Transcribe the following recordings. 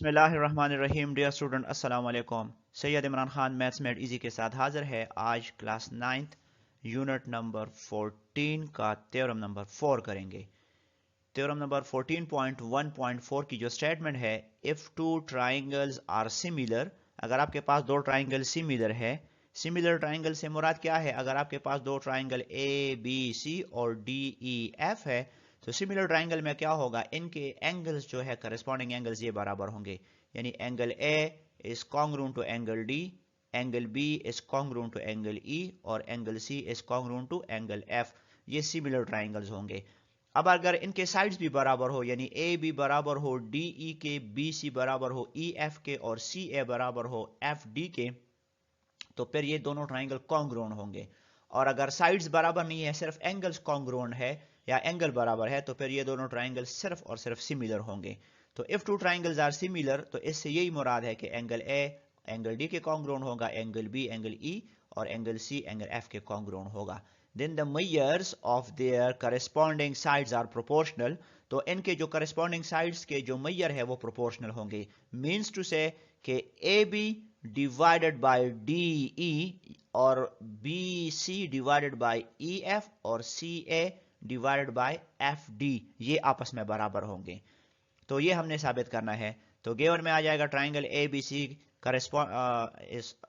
बिस्मिल्लाह रहमान रहीम। Dear student अस्सलाम वालेकुम। Syed Imran Khan maths made easy के साथ हाजिर है। आज क्लास 9th यूनिट नंबर 14 का थ्योरम नंबर 4 करेंगे। थ्योरम नंबर 14.1.4 की जो स्टेटमेंट है, if two triangles are similar, अगर आपके पास दो ट्राइंगल सिमिलर है, सिमिलर ट्राइंगल से मुराद क्या है? अगर आपके पास दो ट्राइंगल ए बी सी और डी ई एफ है तो सिमिलर ट्राइंगल में क्या होगा, इनके एंगल्स जो है करस्पॉन्डिंग एंगल्स ये बराबर होंगे। यानी angle A is congruent to angle D, angle B is congruent to angle E और angle C is congruent to angle F. ये सिमिलर ट्राइंगल्स होंगे। अब अगर इनके साइड्स भी बराबर हो, यानी ए बी बराबर हो डी ई के, बी सी बराबर हो ई एफ के और सी ए बराबर हो एफ डी के, तो फिर ये दोनों ट्राइंगल कॉन्ग्रुएंट होंगे। और अगर साइड्स बराबर नहीं है, सिर्फ एंगल्स कॉन्ग्रुएंट है या एंगल बराबर है, तो फिर ये दोनों ट्राइंगल सिर्फ और सिर्फ सिमिलर होंगे। तो if two triangles are similar, तो इससे यही मुराद है कि एंगल ए एंगल डी के कॉन्ग्रुएंट होगा, एंगल बी एंगल ई और एंगल सी एंगल एफ के कॉन्ग्रुएंट होगा। Then the measures of their corresponding sides are proportional, तो इनके जो करस्पॉन्डिंग साइड्स के जो मेजर है वो प्रोपोर्शनल होंगे। मीन्स टू से कि A B divided by D E और B C divided by E F और C A divided by F D, ये आपस में बराबर होंगे। तो ये हमने साबित करना है। तो गिवन में आ जाएगा triangle A B C correspond,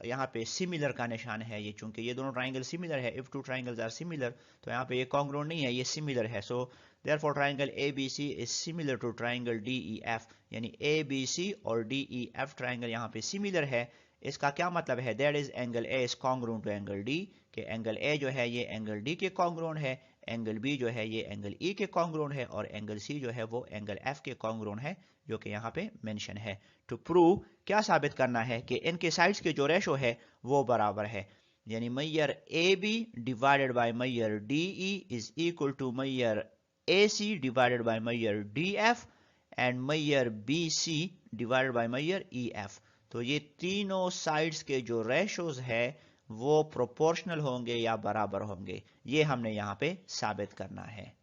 यहाँ पे सिमिलर का निशान है ये, चूंकि ये दोनों ट्राइंगल सिमिलर है। If two triangles are similar, तो यहाँ पे ये कॉन्ग्रुएंट नहीं है, ये सिमिलर है। So therefore triangle A B C is similar to triangle D E F, यानी ए बी सी और डी ई एफ ट्राइंगल यहाँ पे सिमिलर है। इसका क्या मतलब है? That is angle A is congruent to angle D, कि एंगल ए जो है ये एंगल डी के कॉन्ग्रुएंट है, एंगल बी जो है ये एंगल ई के कॉन्ग्रुएंट है और एंगल सी जो है वो एंगल एफ के कॉन्ग्रुएंट है, जो कि यहाँ पे मेंशन है। टू प्रूव, क्या साबित करना है? कि इनके साइड्स के जो रेशो है वो बराबर है। यानी measure A B divided by measure D E is equal to measure A C divided by measure D F and measure B C divided by measure E F. तो ये तीनों साइड्स के जो रेशोज है वो प्रोपोर्शनल होंगे या बराबर होंगे, ये हमने यहां पे साबित करना है।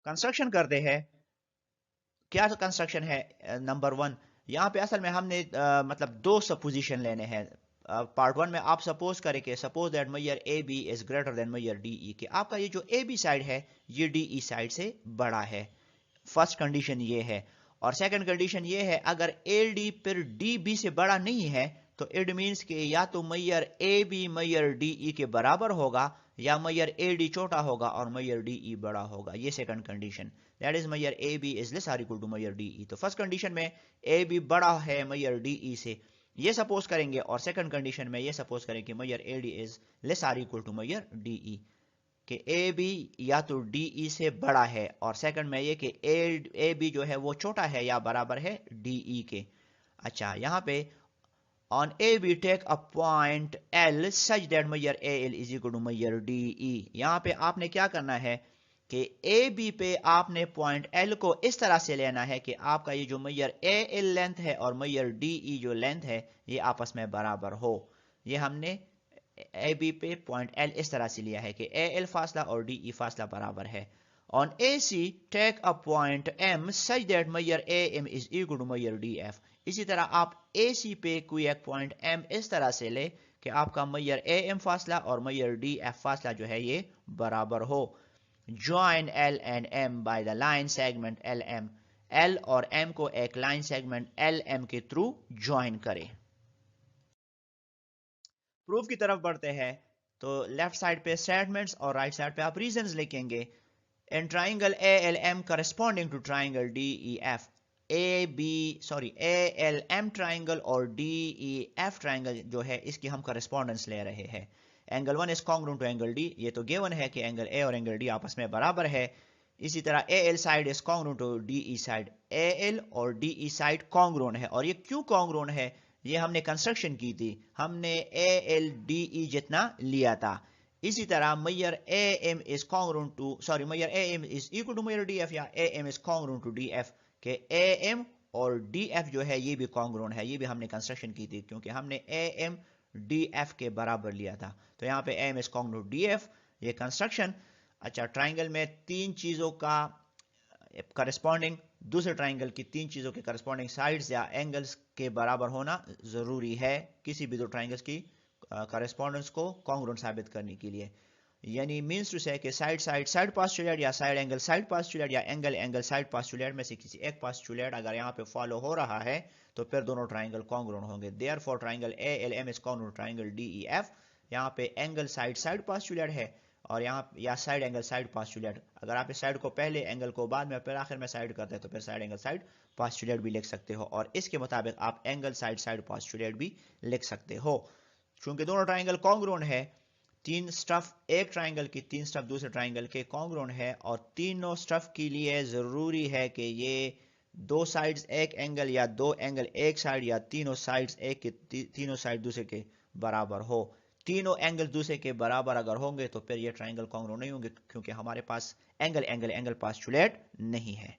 कंस्ट्रक्शन करते हैं। क्या कंस्ट्रक्शन है? नंबर 1, यहां पे असल में हमने मतलब दो सपोजिशन लेने हैं। पार्ट 1 में आप सपोज करें कि suppose that measure A B is greater than measure D E, कि आपका ये जो ए बी साइड है ये डी ई साइड से बड़ा है। फर्स्ट कंडीशन ये है। और सेकंड कंडीशन ये है, अगर ए डी फिर डी बी से बड़ा नहीं है तो इट मीन्स कि या तो Maihar A B Maihar D ई के बराबर होगा या मैयर ए डी छोटा होगा और मैयर डी ई बड़ा होगा। ये second condition, that is measure A B is less or equal to measure D E. तो फर्स्ट कंडीशन में ए बी बड़ा है मैयर डी ई से, ये सपोज करेंगे, और सेकंड कंडीशन में ये सपोज करें कि measure A D is less or equal to measure D E, कि ए बी या तो डी ई से बड़ा है, और सेकंड में ये कि ए बी जो है वो छोटा है या बराबर है डी ई के। अच्छा, यहाँ पे on A we take a point L such that measure AL is equal to measure DE। यहाँ पे आपने क्या करना है कि ए बी पे आपने पॉइंट L को इस तरह से लेना है कि आपका ये जो मैयर AL लेंथ है और मैयर DE जो लेंथ है ये आपस में बराबर हो। ये हमने ए बी पे पॉइंट L इस तरह से लिया है कि AL फासला और DE फासला बराबर है। On AC take a point M such that measure AM is equal to measure DF। इसी तरह आप AC पे कोई एक पॉइंट M इस तरह से ले कि आपका मैयर AM फासला और मैयर DF फासला जो है ये बराबर हो। Join L and M by the line segment LM। L और M को एक लाइन सेगमेंट LM के थ्रू ज्वाइन करें। प्रूफ की तरफ बढ़ते हैं। तो लेफ्ट साइड पे स्टेटमेंट्स और राइट साइड पे आप रीजंस लिखेंगे। In triangle ALM corresponding to triangle DEF, ALM triangle और DEF ट्राइंगल जो है इसकी हम करस्पॉन्डेंस ले रहे हैं। Angle 1 is congruent to angle D, ये तो गिवन है कि एंगल A और एंगल D आपस में बराबर है। इसी तरह AL side is congruent to DE side, AL और DE साइड कॉन्ग्रुएंट है। और ये क्यों कॉन्ग्रुएंट है? ये हमने कंस्ट्रक्शन की थी, हमने ALDE जितना लिया था। इसी तरह मैयर AM इज कॉन्ग्रुएंट टू मैयर AM is equal to Maihar DF या AM is congruent to DF, के AM और DF जो है ये भी कॉन्ग्रुएंट है। ये भी हमने कंस्ट्रक्शन की थी क्योंकि हमने AM DF के बराबर लिया था। तो यहाँ पे AM is congruent to DF, ये कंस्ट्रक्शन। अच्छा, ट्राइंगल में तीन चीजों का करस्पॉन्डिंग दूसरे ट्राइंगल की तीन चीजों के करस्पॉन्डिंग साइड्स या एंगल्स के बराबर होना जरूरी है किसी भी दो ट्राइंगल्स की करस्पॉन्डेंस को कॉन्ग्रुएंट साबित करने के लिए। यानी मींस टू से कि साइड पोस्टुलेट या साइड पोस्टुलेट या एंगल साइड पोस्टुलेट में से किसी एक पोस्टुलेट अगर यहाँ पे फॉलो हो रहा है तो फिर दोनों ट्राइंगल कॉन्ग्रुएंट होंगे। Therefore triangle ALM is congruent triangle DEF। यहाँ पे एंगल साइड पोस्टुलेट है और यहाँ या साइड एंगल साइड पोस्टुलेट, अगर आप इस साइड को पहले एंगल को बाद में फिर आखिर में साइड करते हैं तो फिर साइड एंगल साइड पोस्टुलेट भी लिख सकते हो और इसके मुताबिक आप एंगल साइड पोस्टुलेट भी लिख सकते हो। चूंकि दोनों ट्राइंगल कॉन्ग्रुएंट है, तीन स्टफ एक ट्राइंगल की तीन स्टफ दूसरे ट्राइंगल के कॉन्ग्रुएंट है और तीनों स्टफ के लिए जरूरी है कि ये दो साइड्स एक एंगल या दो एंगल एक साइड या तीनों साइड्स एक के तीनों साइड दूसरे के बराबर हो। तीनों एंगल दूसरे के बराबर अगर होंगे तो फिर ये ट्राइंगल कॉन्ग्रुएंट नहीं होंगे क्योंकि हमारे पास एंगल पोस्टुलेट नहीं है।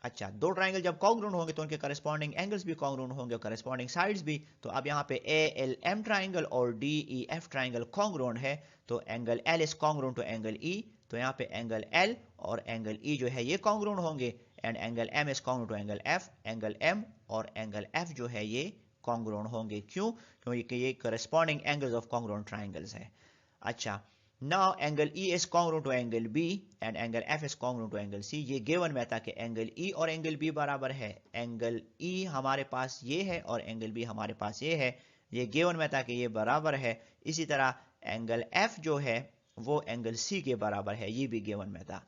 अच्छा, दो ट्राइंगल जब कॉन्ग्रुएंट होंगे तो उनके करस्पॉन्डिंग एंगल्स भी कॉन्ग्रुएंट होंगे और करस्पॉन्डिंग साइड्स भी। तो अब यहाँ पे ALM ट्राइंगल और DEF ट्राइंगल कॉन्ग्रुएंट है तो angle L is congruent to angle E, तो यहाँ पे एंगल L और एंगल E जो है ये कॉन्ग्रुएंट होंगे and angle M is congruent to angle F, angle M और एंगल F जो है ये कॉन्ग्रुएंट होंगे। क्यों? क्योंकि ये corresponding angles of congruent triangles है। अच्छा, now angle E is congruent to angle B and angle F is congruent to angle C। ये given में था कि angle E और angle B बराबर है। angle E हमारे पास ये है और angle B हमारे पास ये है। ये given में था कि ये बराबर है। इसी तरह angle F जो है वो angle C के बराबर है, ये भी given में था।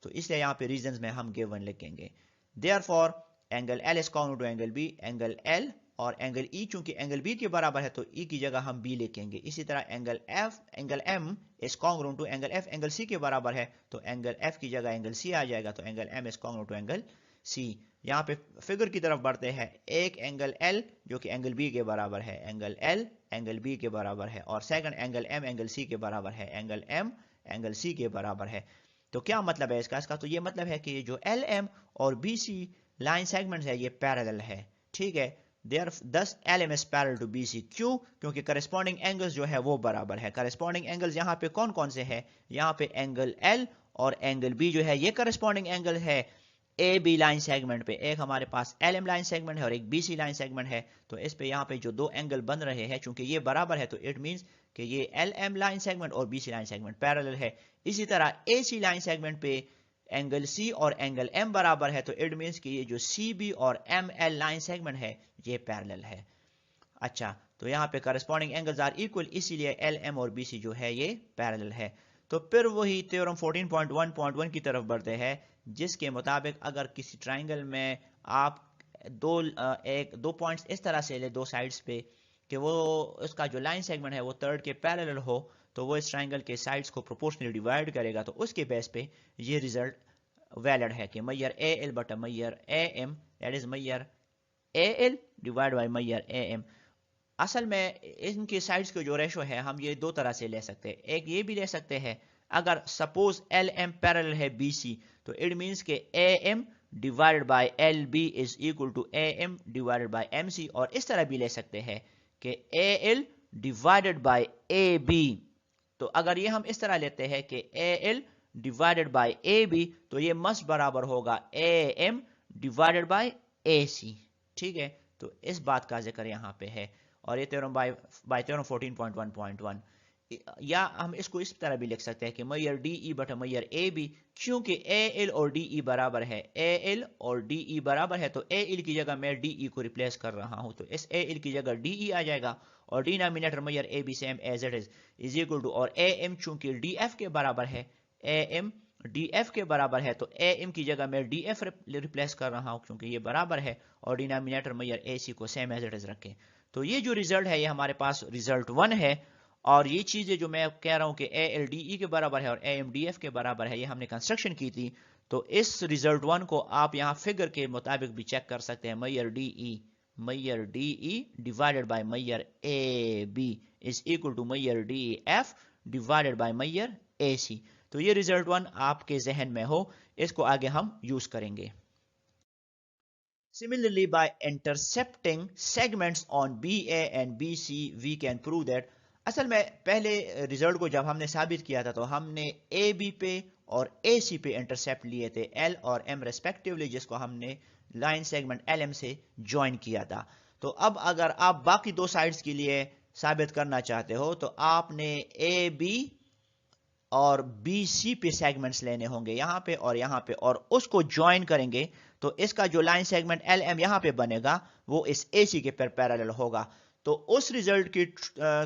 तो इसलिए यहाँ पे reasons में हम given लिखेंगे। Therefore angle L is congruent to angle B, angle L और एंगल E चूंकि एंगल B के बराबर है तो E की जगह हम B लिखेंगे। इसी तरह angle M is congruent to angle F, angle C के बराबर है तो एंगल F की जगह एंगल C आ जाएगा तो angle M is congruent to angle C। यहाँ पे फिगर की तरफ बढ़ते हैं, एक एंगल L जो कि एंगल B के बराबर है, एंगल L एंगल B के बराबर है और second angle M angle C के बराबर है, एंगल M एंगल C के बराबर है। तो क्या मतलब है इसका तो ये मतलब है कि जो LM और BC लाइन सेगमेंट है ये पैरेलल है। ठीक है, thus LM is parallel to BC। क्यों? क्योंकि करस्पॉन्डिंग एंगल्स जो है वो बराबर है। करस्पॉन्डिंग एंगल्स यहाँ पे कौन कौन से हैं? यहाँ पे एंगल L और एंगल B जो है ये करस्पॉन्डिंग एंगल है AB लाइन सेगमेंट पे। एक हमारे पास LM लाइन सेगमेंट है और एक BC लाइन सेगमेंट है, तो इस पे यहाँ पे जो दो एंगल बन रहे हैं चूंकि ये बराबर है तो इट मींस कि ये LM लाइन सेगमेंट और BC लाइन सेगमेंट पैरेलल है। इसी तरह AC लाइन सेगमेंट पे एंगल C और एंगल M बराबर है तो इट मींस कि ये जो CB और ML लाइन सेगमेंट है ये पैरेलल है। अच्छा, तो यहाँ पे करस्पॉन्डिंग एंगल्स आर इक्वल, इसीलिए LM और BC जो है ये पैरेलल है। तो फिर वही थ्योरम 14.1.1 की तरफ बढ़ते हैं जिसके मुताबिक अगर किसी ट्राइंगल में आप दो पॉइंट्स इस तरह से ले दो साइड्स पे कि वो उसका जो लाइन सेगमेंट है वो थर्ड के पैरेलल हो तो वो इस ट्राइंगल के साइड्स को प्रोपोर्शनली डिवाइड करेगा, तो उसके बेस पे ये रिजल्ट वैलिड है कि मैयर AL बटा measure AM that is measure AL divide by measure AM। असल में इनके साइड्स के जो रेशो है हम ये दो तरह से ले सकते हैं। एक ये भी ले सकते हैं, अगर सपोज LM पैरेलल है BC तो इट मींस के AM divided by LB is equal to AM divided by MC, और इस तरह भी ले सकते हैं कि AL डिवाइडेड बाय AB। तो अगर ये हम इस तरह लेते हैं कि AL डिवाइडेड बाय AB तो ये मस्ट बराबर होगा AM डिवाइडेड बाय AC। ठीक है, तो इस बात का जिक्र यहाँ पे है और ये थ्योरम बाय थ्योरम 14.1.1। या हम इसको इस तरह भी लिख सकते हैं कि मैयर DE बटा मैयर AB, क्योंकि AL और DE बराबर है। AL और DE बराबर है तो AL की जगह मैं DE को रिप्लेस कर रहा हूं तो इस AL की जगह DE आ जाएगा और denominator measure AB same as it is equal to, और AM चूंकि DF के बराबर है, AM DF के बराबर है तो AM की जगह मैं DF रिप्लेस कर रहा हूं क्योंकि ये बराबर है और डिनोमिनेटर मैयर AC को सेम एज इट इज रखें। तो ये जो रिजल्ट है ये हमारे पास रिजल्ट 1 है और ये चीजें जो मैं कह रहा हूं कि AL DE के बराबर है और AM DF के बराबर है ये हमने कंस्ट्रक्शन की थी। तो इस रिजल्ट 1 को आप यहाँ फिगर के मुताबिक भी चेक कर सकते हैं। Measure DE divided by measure AB is equal to Maihar DF divided by measure AC। तो ये रिजल्ट 1 आपके जहन में हो, इसको आगे हम यूज करेंगे। Similarly, by intercepting segments on BA and BC, we can prove that اصل میں پہلے ریزلٹ کو جب ہم نے ثابت کیا تھا تو ہم نے اے بی پہ اور اے سی پہ انٹرسیپٹ لیے تھے ایل اور ایم ریسپیکٹیولی، جس کو ہم نے لائن سیگمنٹ ایل ایم سے جوائن کیا تھا. تو اب اگر آپ باقی دو سائڈز کے لیے ثابت کرنا چاہتے ہو تو آپ نے اے بی اور بی سی پہ سیگمنٹس لینے ہوں گے یہاں پہ اور یہاں پہ، اور اس کو جوائن کریں گے تو اس کا جو لائن سیگمنٹ ایل ایم یہاں پہ بنے گا وہ اس اے سی کے پیرالل ہوگا. تو اس ریزلٹ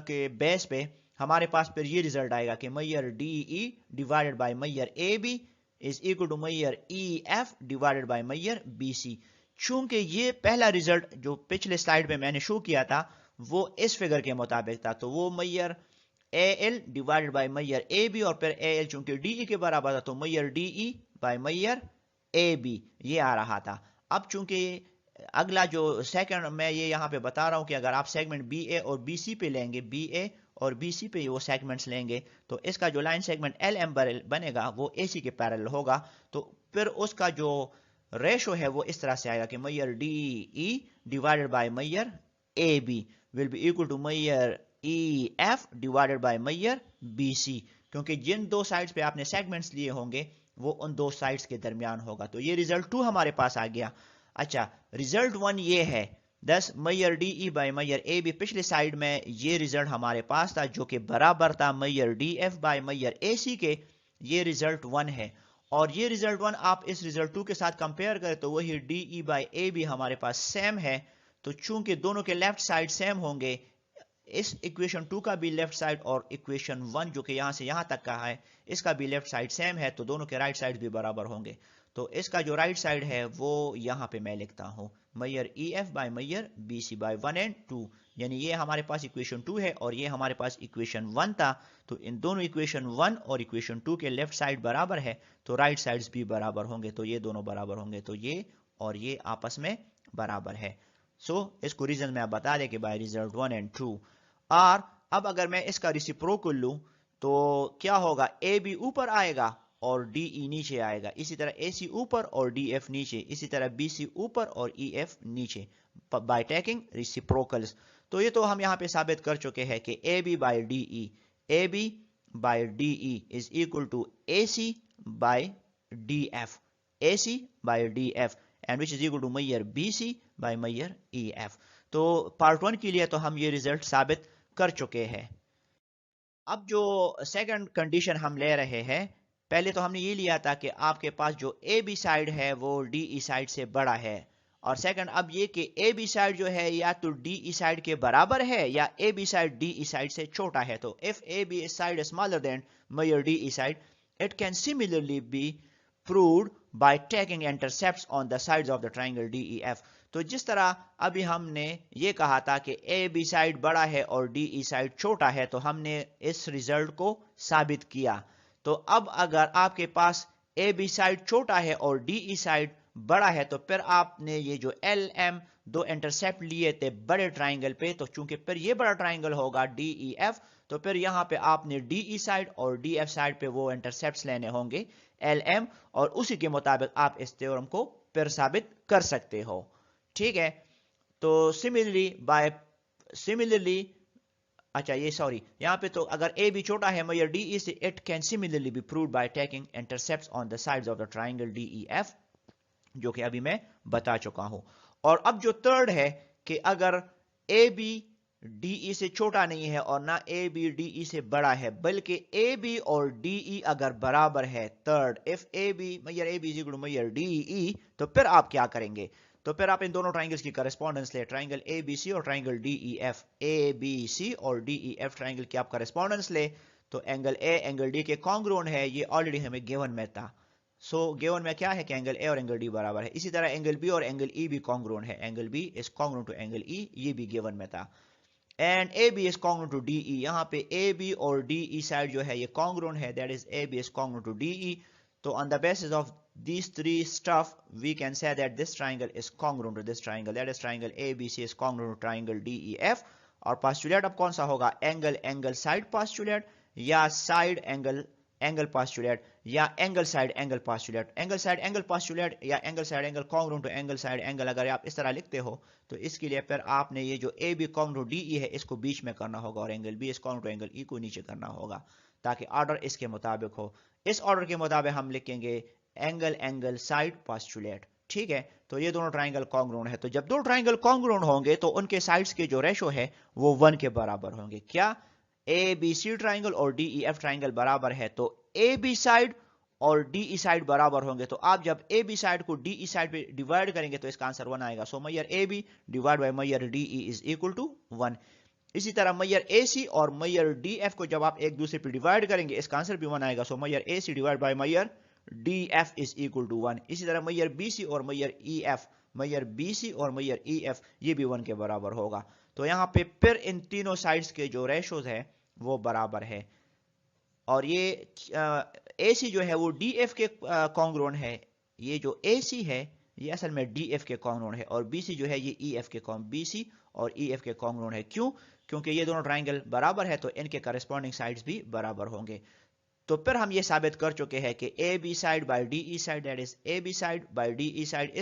کے بیس پہ ہمارے پاس پھر یہ ریزلٹ آئے گا کہ measure D E divided by measure A B is equal to measure E F divided by measure B C. چونکہ یہ پہلا ریزلٹ جو پچھلے سلائیڈ میں نے شو کیا تھا وہ اس فگر کے مطابق تھا، تو وہ measure A L divided by measure A B, اور پھر اے ایل چونکہ ڈی ای کے برابر تھا تو measure D E by measure A B یہ آ رہا تھا. اب چونکہ اگلا جو سیکنڈ میں یہ یہاں پہ بتا رہا ہوں کہ اگر آپ سیگمنٹ بی اے اور بی سی پہ لیں گے، بی اے اور بی سی پہ وہ سیگمنٹس لیں گے تو اس کا جو لائن سیگمنٹ ایل ایم بنے گا وہ اے سی کے پیرالل ہوگا. تو پھر اس کا جو ریشو ہے وہ اس طرح سے آئے گا کہ measure D E divided by measure A B will be equal to measure E F divided by measure B C, کیونکہ جن دو سائڈز پہ آپ نے سیگمنٹس لیے ہوں گے وہ ان دو سائڈز کے درمیان ہوگا. تو یہ ریزلٹ 2 ہمارے پاس آ گیا. اچھا ریزلٹ 1 یہ ہے 10 measure D E by measure A B. پچھلے سائڈ میں یہ ریزلٹ ہمارے پاس تھا جو کہ برابر تھا measure D F by measure A C کے. یہ ریزلٹ 1 ہے، اور یہ ریزلٹ 1 آپ اس ریزلٹ 2 کے ساتھ کمپیئر کریں تو وہی D E by A B ہمارے پاس سیم ہے. تو چونکہ دونوں کے لیفٹ سائڈ سیم ہوں گے، اس ایکویشن 2 کا بھی لیفٹ سائڈ اور ایکویشن 1 جو کہ یہاں سے یہاں تک کا ہے اس کا بھی لیفٹ سائڈ سیم ہے، تو دونوں کے رائٹ سائڈ بھی برابر ہوں گے. تو اس کا جو رائٹ سائڈ ہے وہ یہاں پہ میں لکھتا ہوں measure E F by measure B C by 1 and 2، یعنی یہ ہمارے پاس ایکویشن 2 ہے اور یہ ہمارے پاس ایکویشن 1 تھا. تو ان دونوں ایکویشن 1 اور ایکویشن 2 کے لیفٹ سائڈ برابر ہے تو رائٹ سائڈز بھی برابر ہوں گے، تو یہ دونوں برابر ہوں گے، تو یہ اور یہ آپس میں برابر ہے. اس کو ریزن میں آپ بتا دیں کہ بائی ریزلٹ 1 اینڈ 2. اور اب اگر میں اس کا ریسیپروکل لوں تو کیا ہوگا، اے بی اوپر آئے گا اور ڈی ای نیچے آئے گا، اسی طرح اے سی اوپر اور ڈی ایف نیچے، اسی طرح بی سی اوپر اور ای ایف نیچے بائی ٹیکنگ ریسیپروکلز. تو یہ تو ہم یہاں پہ ثابت کر چکے ہیں کہ A B by D E, A B by D E is equal to A C by D F, A C by D F and which is equal to measure B C by measure E F. تو part 1 کے لیے تو ہم یہ result ثابت کر چکے ہیں. اب جو سیکنڈ کنڈیشن ہم لے رہے ہیں، پہلے تو ہم نے یہ لیا تھا کہ آپ کے پاس جو اے بی سائڈ ہے وہ ڈی ای سائڈ سے بڑا ہے، اور سیکنڈ اب یہ کہ اے بی سائڈ جو ہے یا تو ڈی ای سائڈ کے برابر ہے یا A B side D E side سے چھوٹا ہے. تو if A B side is smaller than measure D E side it can similarly be proved by taking intercepts on the sides of the triangle DEF. تو جس طرح ابھی ہم نے یہ کہا تھا کہ اے بی سائڈ بڑا ہے اور ڈی ای سائڈ چھوٹا ہے تو ہم نے اس ریزلٹ کو ثابت کیا. تو اب اگر آپ کے پاس اے بی سائڈ چھوٹا ہے اور ڈی ای سائڈ بڑا ہے تو پھر آپ نے یہ جو ایل ایم دو انٹرسیپٹ لیے تھے بڑے ٹرائنگل پہ، تو چونکہ پھر یہ بڑا ٹرائنگل ہوگا ڈی ای ایف، تو پھر یہاں پہ آپ نے ڈی ای سائڈ اور ڈی ایف سائڈ پہ وہ انٹرسیپٹس لینے ہوں گے ایل ایم، اور اسی کے مطابق آپ اس تھیورم کو پھر ثابت کر سکتے ہو. ٹھیک ہے، تو سملرلی اچھا یہ سوری یہاں پہ تو اگر اے بی چھوٹا ہے میئر ڈی ای سے it can similarly be proved by taking intercepts on the sides of the triangle D E F, جو کہ ابھی میں بتا چکا ہوں. اور اب جو تھرڈ ہے کہ اگر اے بی ڈی ای سے چھوٹا نہیں ہے اور نہ اے بی ڈی ای سے بڑا ہے بلکہ اے بی اور ڈی ای اگر برابر ہے، third of A B measure A B is equal to measure D E, تو پھر آپ کیا کریں گے؟ تو پھر آپ ان دونوں ٹرائنگلز کی کرسپونڈنس لے، ٹرائنگل اے بی سی اور ٹرائنگل ڈی ای ایف، اے بی سی اور ڈی ای ایف ٹرائنگل کی آپ کرسپونڈنس لے تو اینگل اے اینگل ڈی کے کانگرون ہے، یہ آلریڈی ہمیں گیون میں تھا. گیون میں کیا ہے کہ اینگل اے اور اینگل ڈی برابر ہے. اسی طرح اینگل بی اور اینگل ای بھی کانگرون ہے، angle B is congruent to angle E, یہ بھی گیون میں تھا. And A B is congruent to D E, یہاں پہ اے بی اور ڈی ای سائڈ جو ہے یہ کانگرون ہے، that is A B is congruent to D E. تو on the basis of these three stuff we can say that this triangle is congruent to this triangle, that is triangle ABC is congruent to triangle DEF. اور پاسچولیٹ اب کون سا ہوگا، angle angle side postulate یا side angle angle postulate या angle side angle postulate. Angle side angle postulate या angle side angle congruent to angle side angle अगर आप इस तरह लिखते हो तो इसके लिए फिर आपने ये जो A B congruent to D E है इसको बीच में करना होगा और angle B is congruent to angle E को नीचे करना होगा ताकि ऑर्डर इसके मुताबिक हो। इस ऑर्डर के मुताबिक हम लिखेंगे एंगल एंगल साइड पास्टुलेट। ठीक है, तो ये दोनों ट्राइंगल कॉन्ग्रुएंट है। तो जब दो ट्राइंगल कॉन्ग्रुएंट होंगे तो उनके साइड्स के जो रेशो है वो 1 के बराबर होंगे। क्या ए बी सी ट्राइंगल और डी ई एफ ट्राइंगल बराबर है तो ए बी साइड और डी ई साइड बराबर होंगे। तो आप जब ए बी साइड को डी ई साइड पे डिवाइड करेंगे तो इसका आंसर 1 आएगा। So measure A B divide by measure D E is equal to 1। इसी तरह मैयर ए सी और मैयर डी एफ को जब आप एक दूसरे पे डिवाइड करेंगे इसका आंसर भी 1 आएगा। So measure A C divide by measure D F is equal to 1। इसी तरह मैयर बी सी और Maihar E F, measure B सी और मैयर ई एफ ये भी 1 के बराबर होगा। तो यहाँ पे फिर इन तीनों साइड्स के जो रेशोज है वो बराबर है और ये ए सी जो है वो डी एफ के कॉन्ग्रुएंट है। ये जो ए सी है ये असल में डी एफ के कॉन्ग्रुएंट है और बी सी जो है ये ई एफ के बी सी और ई एफ के कॉन्ग्रुएंट है। क्यों? क्योंकि ये दोनों ट्राइंगल बराबर है तो इनके करस्पॉन्डिंग साइड्स भी बराबर होंगे। तो फिर हम ये साबित कर चुके हैं कि A B side by D E side that is A B side by D E side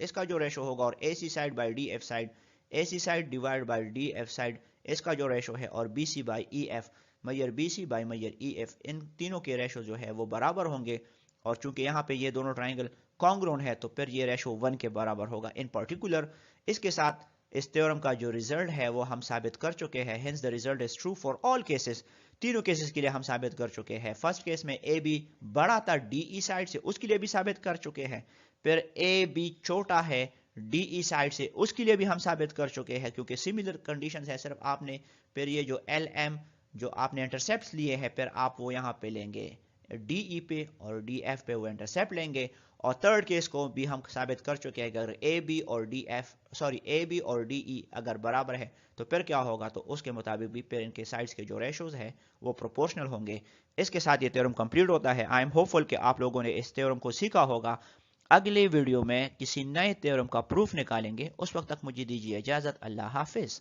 इसका जो रेशो होगा और A C side by D F side, A C side divide by D F side इसका जो ratio है और B C by E F, measure B C by measure E F, इन तीनों के रेशो जो है वो बराबर होंगे। और चूंकि यहाँ पे ये दोनों ट्राइंगल कॉन्ग्रुएंट है तो फिर ये रेशो 1 के बराबर होगा। इन पर्टिकुलर इसके साथ इस थ्योरम का जो रिजल्ट है वो हम साबित कर चुके हैं। Hence the result is true for all cases. तीनों केसेस के लिए हम साबित कर चुके हैं। फर्स्ट केस में ए बी बड़ा था डी ई साइड से, उसके लिए भी साबित कर चुके हैं। फिर ए बी छोटा है डी ई साइड से, उसके लिए भी हम साबित कर चुके हैं क्योंकि सिमिलर कंडीशन है। सिर्फ आपने फिर ये जो एल एम जो आपने इंटरसेप्ट लिए हैं फिर आप वो यहाँ पे लेंगे डी ई पे और डी एफ पे वो इंटरसेप्ट लेंगे। और थर्ड केस को भी हम साबित कर चुके हैं अगर ए बी और डी एफ ए बी और डी ई अगर बराबर है तो फिर क्या होगा, तो उसके मुताबिक भी फिर इनके साइड्स के जो रेशोज है वो प्रोपोर्शनल होंगे। इसके साथ ये थ्योरम कंप्लीट होता है। आई एम होपफुल कि आप लोगों ने इस थ्योरम को सीखा होगा। अगले वीडियो में किसी नए थ्योरम का प्रूफ निकालेंगे। उस वक्त तक मुझे दीजिए इजाजत। अल्लाह हाफिज।